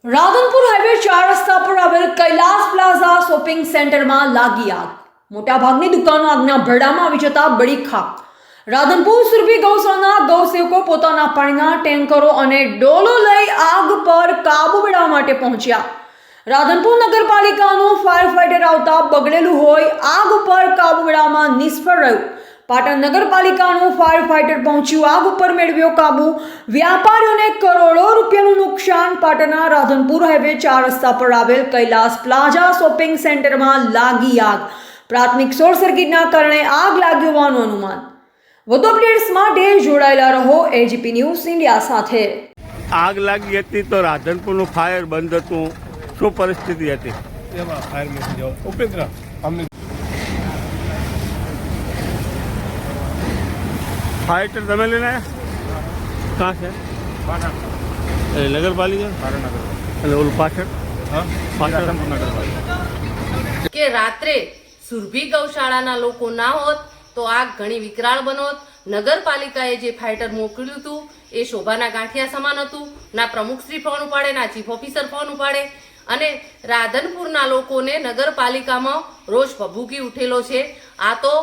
Radhanpur highway 4 રસ્તા પર આવેલ કૈલાસ પ્લાઝા શોપિંગ સેન્ટરમાં લાગી આગ। મોટાભાગની દુકાનો આગના ભરડામાં આવી જતા બળી ખાખ। રાધનપુર સુરભી ગૌશાળાના ગૌસેવકો પોતાના પાણીના ટેન્કરો અને ડોલો લઈ આગ પર કાબુ મેળવવા માટે પહોંચ્યા। રાધનપુર નગરપાલિકાનું ફાયર ફાઈટર આવતા બગડેલું હોય આગ પર કાબુ મેળવવામાં નિષ્ફળ રહ્યું। પાટણ નગરપાલિકાનું ફાયર ફાઈટર પહોંચ્યું, આગ ઉપર મેળવ્યો કાબુ। વ્યાપારીઓને કરોડો રૂપિયાનું નુકસાન। પાટણના રાધનપુર હાઈવે 4 રસ્તા પર આવેલ કૈલાસ પ્લાઝા શોપિંગ સેન્ટરમાં લાગી આગ। પ્રાથમિક શોર્ટ સર્કિટના કારણે આગ લાગી હોવાનું અનુમાન। વધુ અપડેટ્સ માટે જોડાયેલા રહો એજીપી ન્યૂઝ ઇન્ડિયા સાથે। આગ લાગી હતી તો રાધનપુરનું ફાયર બંધ હતું, શું પરિસ્થિતિ હતી? એમાં ફાયર મેસેજ ઉપેન્દ્ર અમને ફાયર તમે લઈને આવ્યા? કાં છે? નગરપાલિકા અને ઓલું પાછળ કે રાત્રે સુરભી ગૌશાળાના લોકો ના હોત તો આગ ઘણી વિકરાળ બનોત। નગરપાલિકાએ જે ફાઇટર મોકલ્યું હતું એ શોભાના ગાંઠિયા સમાન હતું। ના પ્રમુખશ્રી ફોન ઉપાડે, ના ચીફ ઓફિસર ફોન ઉપાડે, અને રાધનપુરના લોકોને નગરપાલિકામાં રોષ ભભૂકી ઉઠેલો છે। આ તો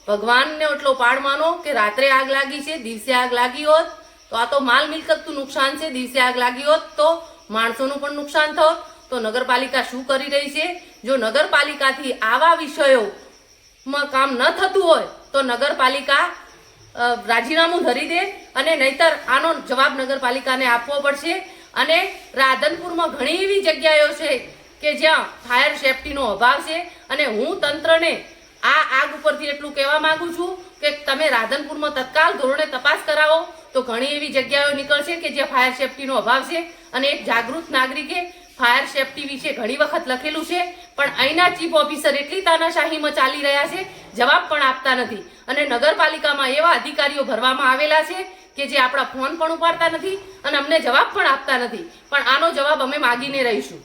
ભગવાનને એટલો પાડ માનો કે રાત્રે આગ લાગી છે, દિવસે આગ લાગી હોત તો આ તો માલ મિલકતનું નુકસાન છે। દિવસે આગ લાગી હોત તો માણસોનું પણ નુકસાન થોત। તો નગરપાલિકા શું કરી રહી છે? જો નગરપાલિકાથી આવા વિષયોમાં કામ ન થતું હોય તો નગરપાલિકા રાજીનામું ધરી દે, અને નહીતર આનો જવાબ નગરપાલિકાને આપવો પડશે। અને રાધનપુરમાં ઘણી એવી જગ્યાઓ છે કે જ્યાં ફાયર સેફટીનો અભાવ છે, અને હું તંત્રને આ આગ ઉપરથી એટલું કહેવા માંગુ છું કે તમે રાધનપુરમાં તત્કાલ ધોરણે તપાસ કરાવો તો ઘણી એવી જગ્યાઓ નીકળશે કે જ્યાં ફાયર સેફટીનો અભાવ છે। અને એક જાગૃત નાગરિકે ફાયર સેફટી વિશે ઘણી વખત લખેલું છે, પણ અહીંના ચીફ ઓફિસર એટલી તાનાશાહીમાં ચાલી રહ્યા છે, જવાબ પણ આપતા નથી। અને નગરપાલિકામાં એવા અધિકારીઓ ભરવામાં આવેલા છે કે જે આપણા ફોન પણ ઉપાડતા નથી અને અમને જવાબ પણ આપતા નથી, પણ આનો જવાબ અમે માગીને રહીશું।